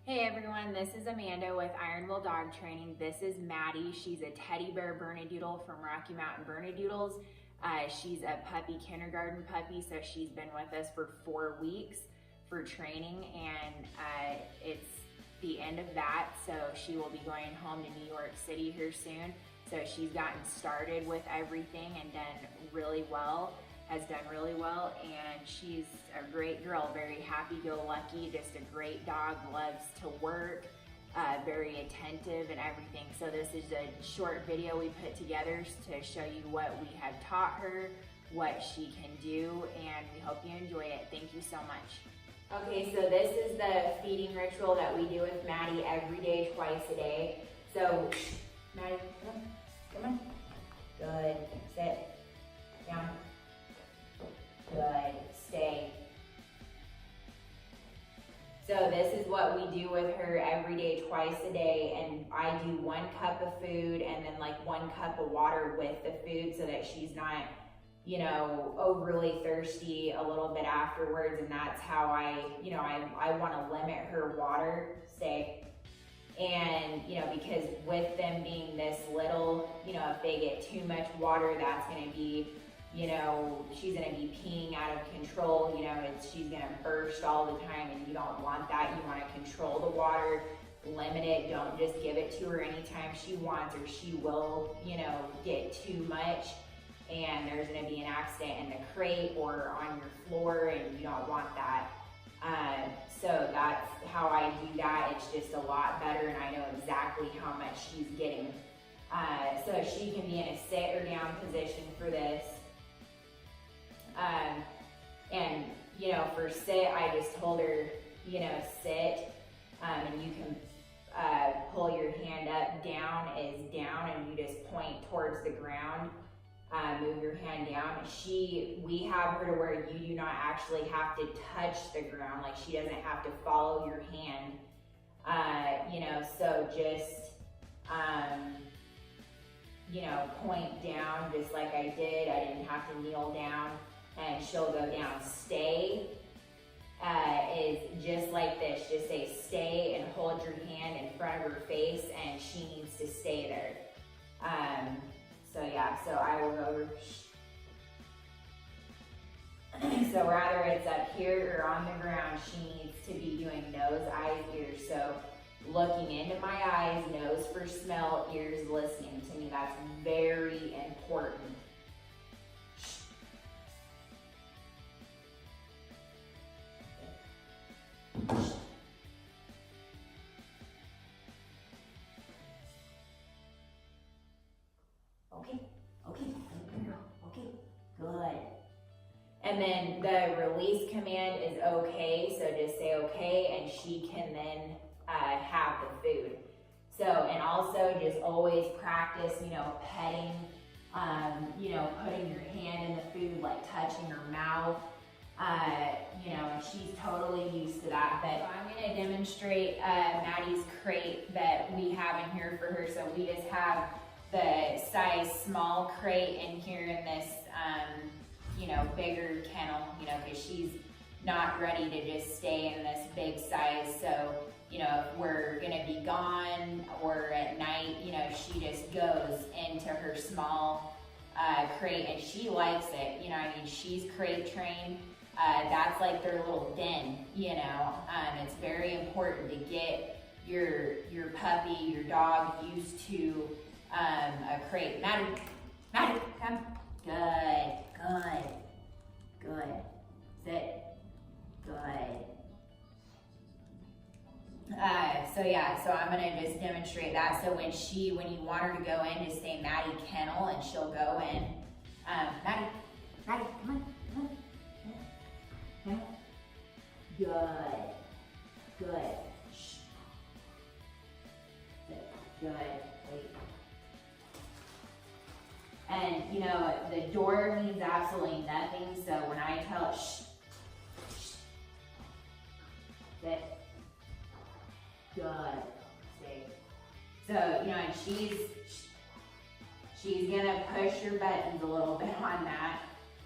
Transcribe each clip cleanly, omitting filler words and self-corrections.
Hey everyone, this is Amanda with Iron Will Dog Training. This is Maddie. She's a teddy bear Bernedoodle from Rocky Mountain Bernedoodles. She's a puppy kindergarten puppy, so she's been with us for 4 weeks for training, and it's the end of that, so she will be going home to New York City here soon. So she's gotten started with everything and has done really well, and she's a great girl, very happy-go-lucky, just a great dog, loves to work, very attentive and everything. So this is a short video we put together to show you what we have taught her, what she can do, and we hope you enjoy it. Thank you so much. Okay, so this is the feeding ritual that we do with Maddie every day, twice a day. So, Maddie, come on. Good, sit, down. Good, stay. So this is what we do with her every day, twice a day, and I do 1 cup of food and then like 1 cup of water with the food so that she's not, you know, overly thirsty a little bit afterwards, and that's how I want to limit her water. Stay. And, you know, because with them being this little, you know, if they get too much water, that's going to be, you know, she's gonna be peeing out of control, you know, she's gonna burst all the time, and you don't want that. You wanna control the water, limit it, don't just give it to her anytime she wants, or she will, you know, get too much, and there's gonna be an accident in the crate or on your floor, and you don't want that. So that's how I do that. It's just a lot better, and I know exactly how much she's getting. So she can be in a sit or down position for this. And, you know, for sit, I just told her, you know, sit, and you can pull your hand up. Down is down, and you just point towards the ground. Move your hand down. We have her to where you do not actually have to touch the ground. Like, she doesn't have to follow your hand. You know, so just, you know, point down just like I did. I didn't have to kneel down. And she'll go down. Stay is just like this. Just say stay and hold your hand in front of her face, and she needs to stay there. So yeah, so I will go over. So rather it's up here or on the ground, she needs to be doing nose, eyes, ears. So looking into my eyes, nose for smell, ears listening to me. That's very important. Okay, good. And then the release command is okay, so just say okay, and she can then have the food. So, and also just always practice, you know, petting, you know, putting your hand in the food, like touching her mouth, you know, and she's totally used to that. But so I'm gonna demonstrate Maddie's crate that we have in here for her. So we just have the size small crate in here in this, you know, bigger kennel, you know, because she's not ready to just stay in this big size. So, you know, if we're gonna be gone or at night, you know, she just goes into her small crate, and she likes it. You know, I mean, she's crate trained. That's like their little den, you know. It's very important to get your puppy, your dog used to a crate. Maddie, come. Good. Sit. Good. So yeah, so I'm gonna just demonstrate that. So when you want her to go in, just say Maddie Kennel, and she'll go in. Maddie, come on. Good. Shh. Good. Wait. And you know, the door means absolutely nothing. So when I tell it, shh, sit. Good. Stay. So, you know, and she's gonna push her buttons a little bit on that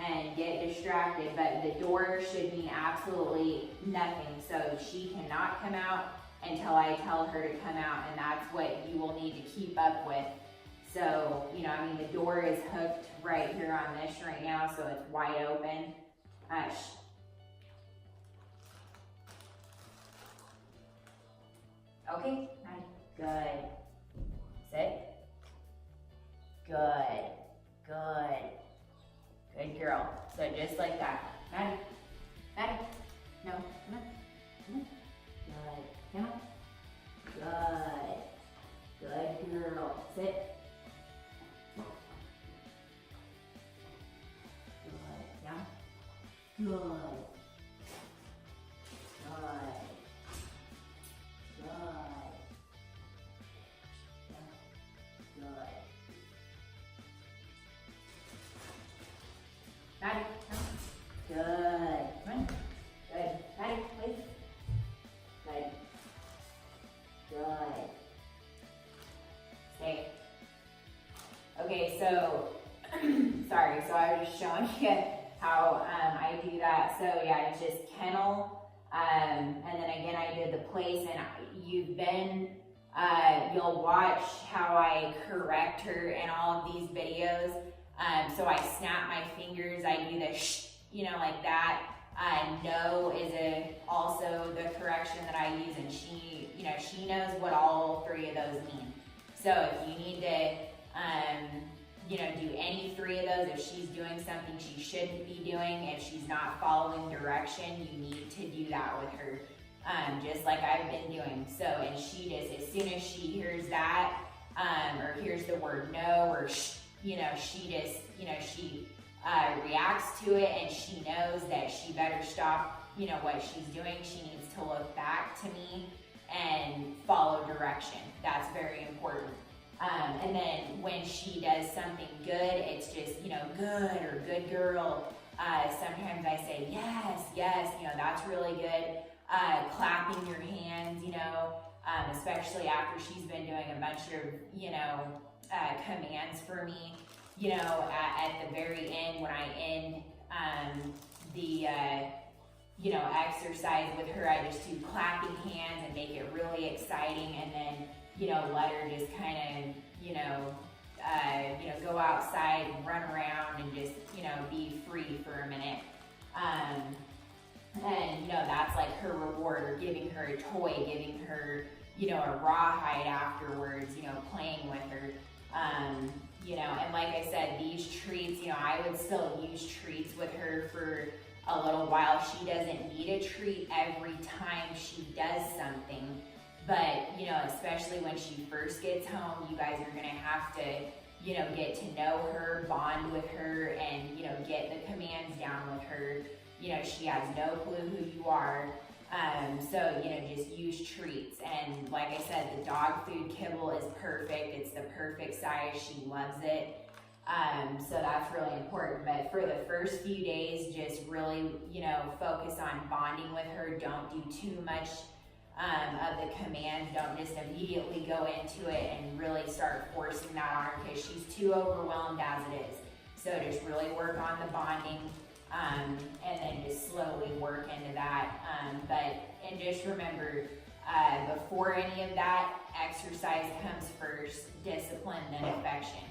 and get distracted, but the door should mean absolutely nothing. So she cannot come out until I tell her to come out, and that's what you will need to keep up with. So, you know, I mean, the door is hooked right here on this right now, so it's wide open. Okay, nice. Good. Sit. Good. Good. Good girl. So just like that. Maddie. Maddie. No. Come on. Come on. Good. Come on. Good. Good girl. Sit. Good. Down. Good. Good. Maddie, come. Good. Come on. Good. Maddie, please. Good. Good. Stay. Okay, so, sorry, so I was just showing you how I do that. So yeah, it's just kennel, and then again I did the place, and you'll watch how I correct her in all of these videos. So I snap my fingers, I do the shh, you know, like that. No is also the correction that I use, and she knows what all three of those mean. So if you need to, do any three of those, if she's doing something she shouldn't be doing, if she's not following direction, you need to do that with her, just like I've been doing. So, and she just, as soon as she hears that, or hears the word no or shh, she just, she reacts to it, and she knows that she better stop, what she's doing. She needs to look back to me and follow direction. That's very important. And then when she does something good, it's just, good or good girl. Sometimes I say, yes, that's really good. Clapping your hands, especially after she's been doing a bunch of, commands for me. At the very end, when I end the exercise with her, I just do clapping hands and make it really exciting, and then let her just kind of go outside and run around and just be free for a minute. And that's like her reward, or giving her a toy, giving her a rawhide afterwards, playing with her. And like I said, these treats, I would still use treats with her for a little while. She doesn't need a treat every time she does something, but, especially when she first gets home, you guys are gonna have to, get to know her, bond with her, and, get the commands down with her. She has no clue who you are. So, just use treats. And like I said, the dog food kibble is perfect. It's the perfect size. She loves it. So that's really important. But for the first few days, just really, focus on bonding with her. Don't do too much of the commands. Don't just immediately go into it and really start forcing that on her, because she's too overwhelmed as it is. So just really work on the bonding. And then just slowly work into that. And just remember, before any of that, exercise comes first, discipline, then affection.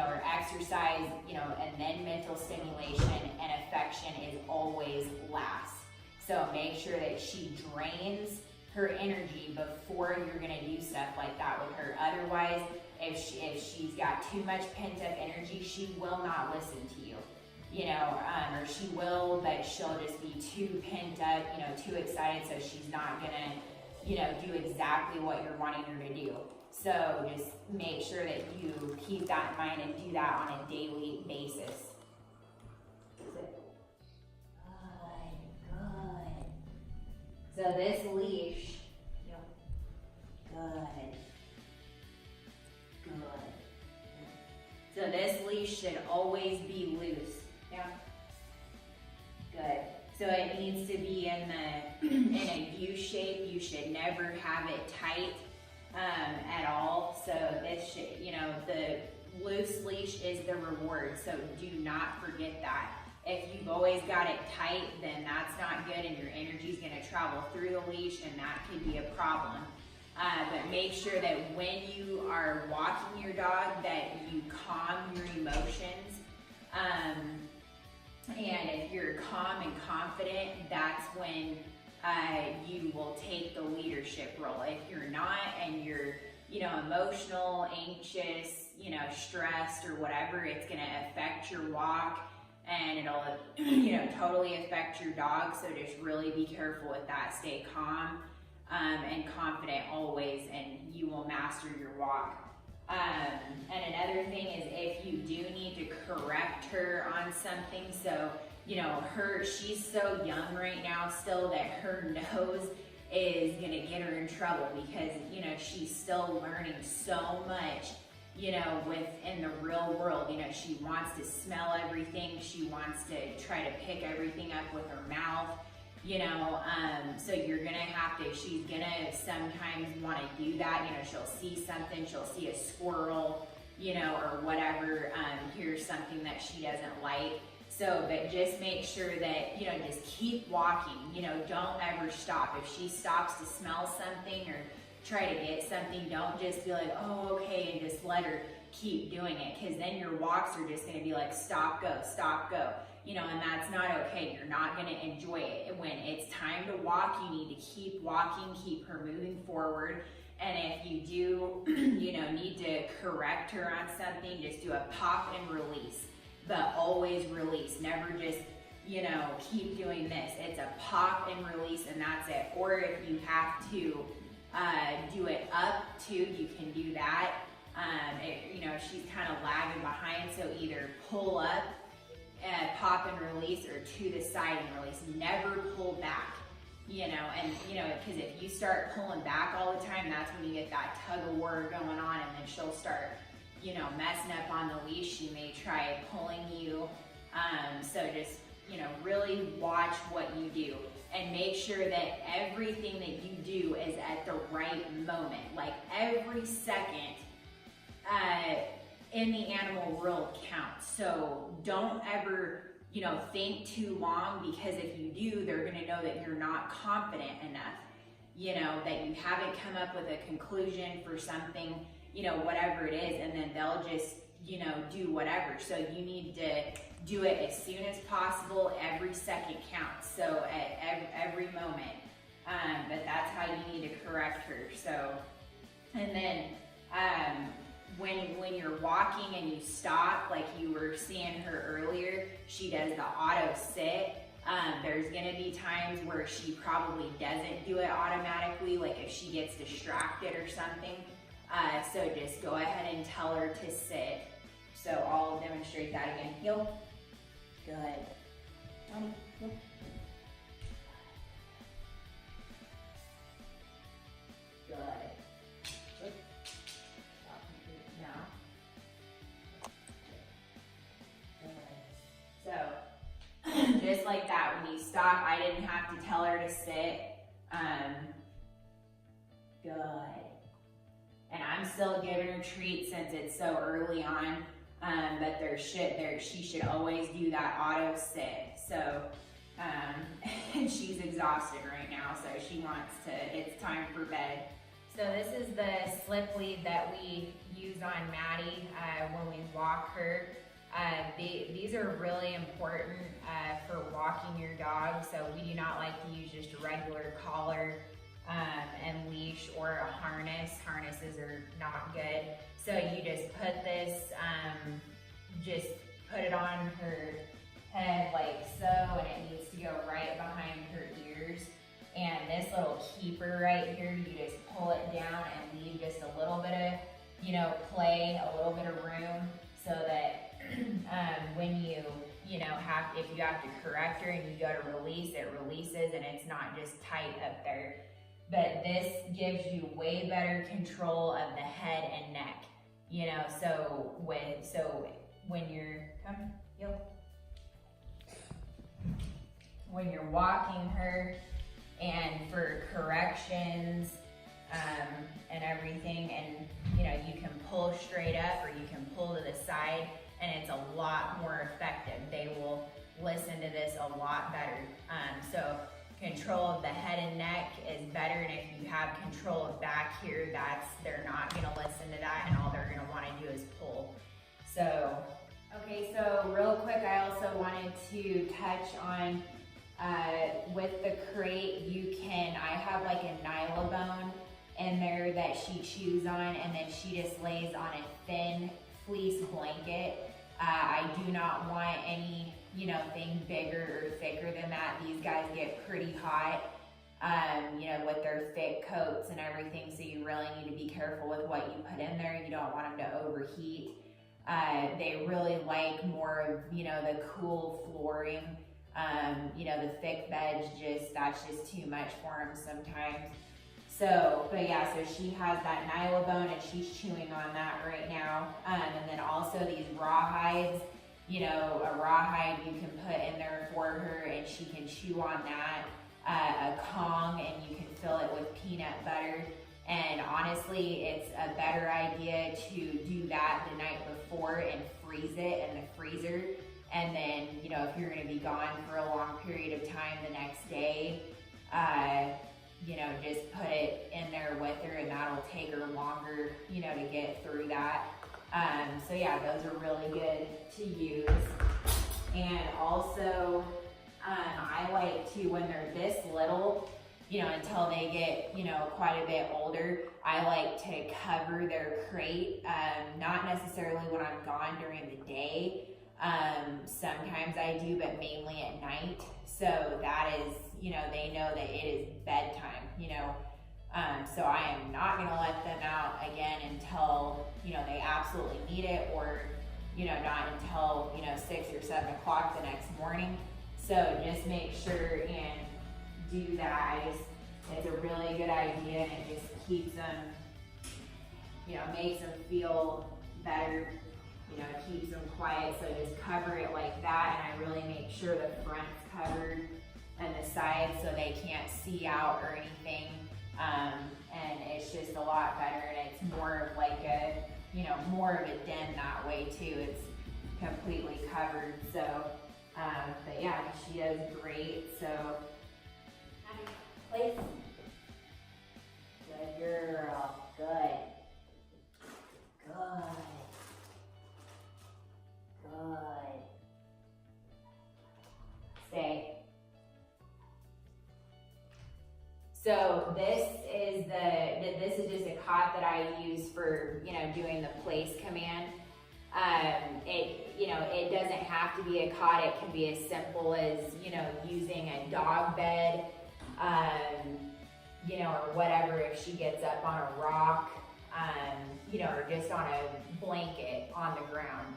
Or exercise, and then mental stimulation, and affection is always last. So make sure that she drains her energy before you're gonna do stuff like that with her. Otherwise, if she's got too much pent up energy, she will not listen to you. Or she will, but she'll just be too pent up, too excited, so she's not gonna, do exactly what you're wanting her to do. So just make sure that you keep that in mind and do that on a daily basis. Good. So this leash, good. So this leash should always be loose. Yeah. Good. So it needs to be in a U shape. You should never have it tight at all. So this should, the loose leash is the reward. So do not forget that. If you've always got it tight, then that's not good, and your energy is going to travel through the leash, and that could be a problem. But make sure that when you are walking your dog, that you calm your emotions. And if you're calm and confident, that's when you will take the leadership role. If you're not, and you're, emotional, anxious, stressed or whatever, it's gonna affect your walk, and it'll, totally affect your dog. So just really be careful with that. Stay calm and confident always, and you will master your walk. And another thing is, if you do need to correct her on something, so, she's so young right now still that her nose is gonna get her in trouble, because, she's still learning so much, within the real world. She wants to smell everything. She wants to try to pick everything up with her mouth. So you're gonna have to, she's gonna sometimes want to do that. She'll see something, she'll see a squirrel, or whatever, hear something that she doesn't like. So, but just make sure that, just keep walking, don't ever stop. If she stops to smell something or try to get something, don't just be like, oh, okay, and just let her keep doing it, because then your walks are just gonna be like, stop, go, and that's not okay. You're not gonna enjoy it. When it's time to walk, you need to keep walking, keep her moving forward. And if you do, need to correct her on something, just do a pop and release, but always release. Never just, keep doing this. It's a pop and release, and that's it. Or if you have to do it up too, you can do that. She's kind of lagging behind, so either pull up, pop and release, or to the side and release. Never pull back, because if you start pulling back all the time, that's when you get that tug of war going on, and then she'll start, messing up on the leash. She may try pulling you. So just, really watch what you do, and make sure that everything that you do is at the right moment. Like every second in the animal world counts. So don't ever, think too long, because if you do, they're gonna know that you're not confident enough, that you haven't come up with a conclusion for something, whatever it is, and then they'll just, do whatever. So you need to do it as soon as possible. Every second counts. So at every moment. But that's how you need to correct her. So, and then when you're walking and you stop, like you were seeing her earlier, she does the auto sit. There's gonna be times where she probably doesn't do it automatically, like if she gets distracted or something. So just go ahead and tell her to sit. So I'll demonstrate that again. Heel. Good. Johnny, heel. Good. Good. Now. Good. So, just like that, when you stop, I didn't have to tell her to sit. Good. And I'm still giving her treats since it's so early on, but she should always do that auto sit. So, and she's exhausted right now, so she wants to, it's time for bed. So this is the slip lead that we use on Maddie when we walk her. These are really important for walking your dog, so we do not like to use just a regular collar and leash or a harness. Harnesses are not good. So you just put this, just put it on her head like so, and it needs to go right behind her ears. And this little keeper right here, you just pull it down and leave just a little bit of, play, a little bit of room, so that when you, if you have to correct her and you go to release, it releases and it's not just tight up there. But this gives you way better control of the head and neck, so when you're, when you're walking her and for corrections and everything, and you can pull straight up or you can pull to the side, and it's a lot more effective. They will listen to this a lot better. So control of the head and neck is better, and if you have control of back here, they're not gonna listen to that, and all they're gonna wanna do is pull. So, okay, so real quick, I also wanted to touch on, with the crate, I have like a nylabone in there that she chews on, and then she just lays on a thin fleece blanket. I do not want any, thing bigger or thicker than that. These guys get pretty hot, with their thick coats and everything, so you really need to be careful with what you put in there. You don't want them to overheat. They really like more of, the cool flooring. The thick beds, that's just too much for them sometimes. So, but yeah, so she has that nylabone and she's chewing on that right now. And then also these rawhides, a rawhide you can put in there for her and she can chew on that. A Kong, and you can fill it with peanut butter. And honestly, it's a better idea to do that the night before and freeze it in the freezer. And then, if you're gonna be gone for a long period of time the next day, just put it in there with her, and that'll take her longer, to get through that. So yeah, those are really good to use. And also, I like to, when they're this little, until they get, quite a bit older, I like to cover their crate, not necessarily when I'm gone during the day. Sometimes I do, but mainly at night. So that is, they know that it is bedtime, so I am not gonna let them out again until, they absolutely need it, or, not until, 6 or 7 o'clock the next morning. So just make sure and do that. It's a really good idea, and it just keeps them, makes them feel better. It keeps them quiet, so just cover it like that, and I really make sure the front's covered and the sides so they can't see out or anything, and it's just a lot better, and it's more of like a, more of a den that way too. It's completely covered, so, but yeah, she does great, so, place. Good girl, good. Good. Good. Stay. So this is just a cot that I use for, doing the place command. It doesn't have to be a cot. It can be as simple as, using a dog bed, or whatever, if she gets up on a rock, or just on a blanket on the ground.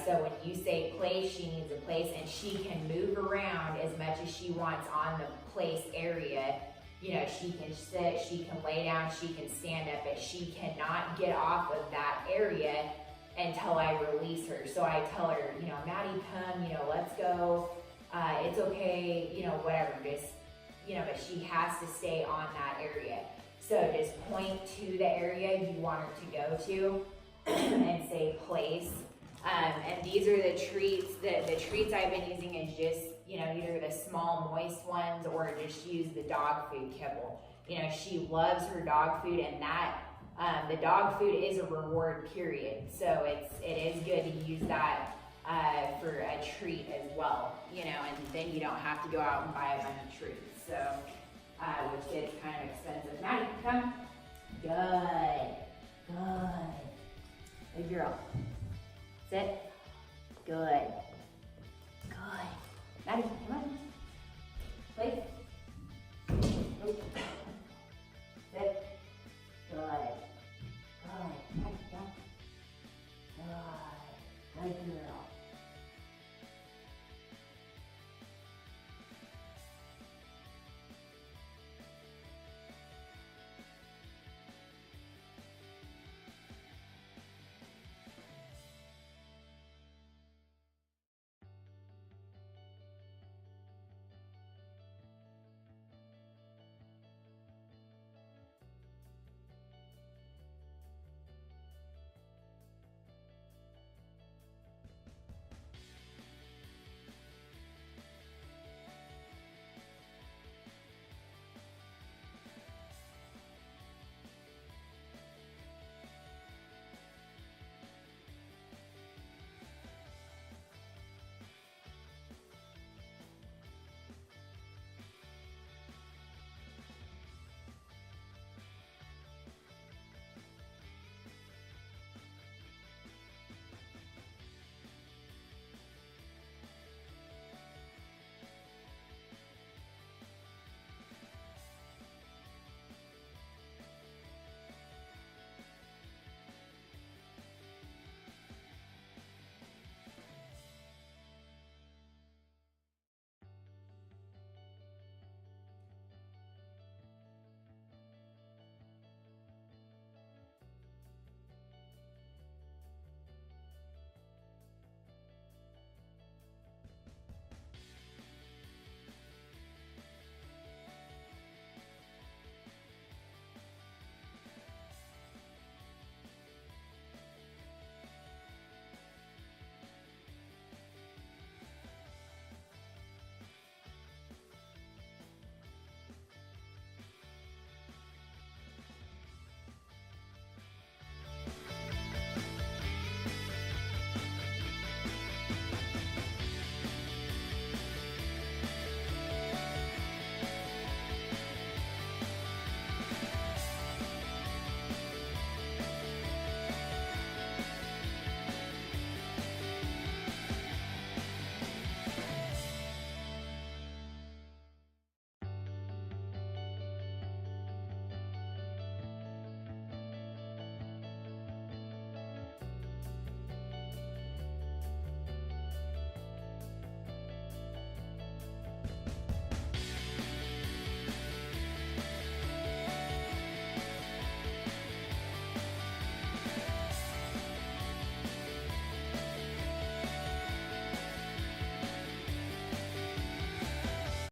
So when you say place, she needs a place, and she can move around as much as she wants on the place area. She can sit, she can lay down, she can stand up, but she cannot get off of that area until I release her. So I tell her, Maddie, come, let's go. It's okay, whatever, just, but she has to stay on that area. So just point to the area you want her to go to and say place. And these are the treats. The treats I've been using is just, either the small moist ones or just use the dog food kibble. She loves her dog food, and that, the dog food is a reward period. So it is good to use that for a treat as well, and then you don't have to go out and buy a bunch of treats. So, which gets kind of expensive. Maddie, come. Good. Good girl. Sit. Good. Good. Maddie, come on. Place.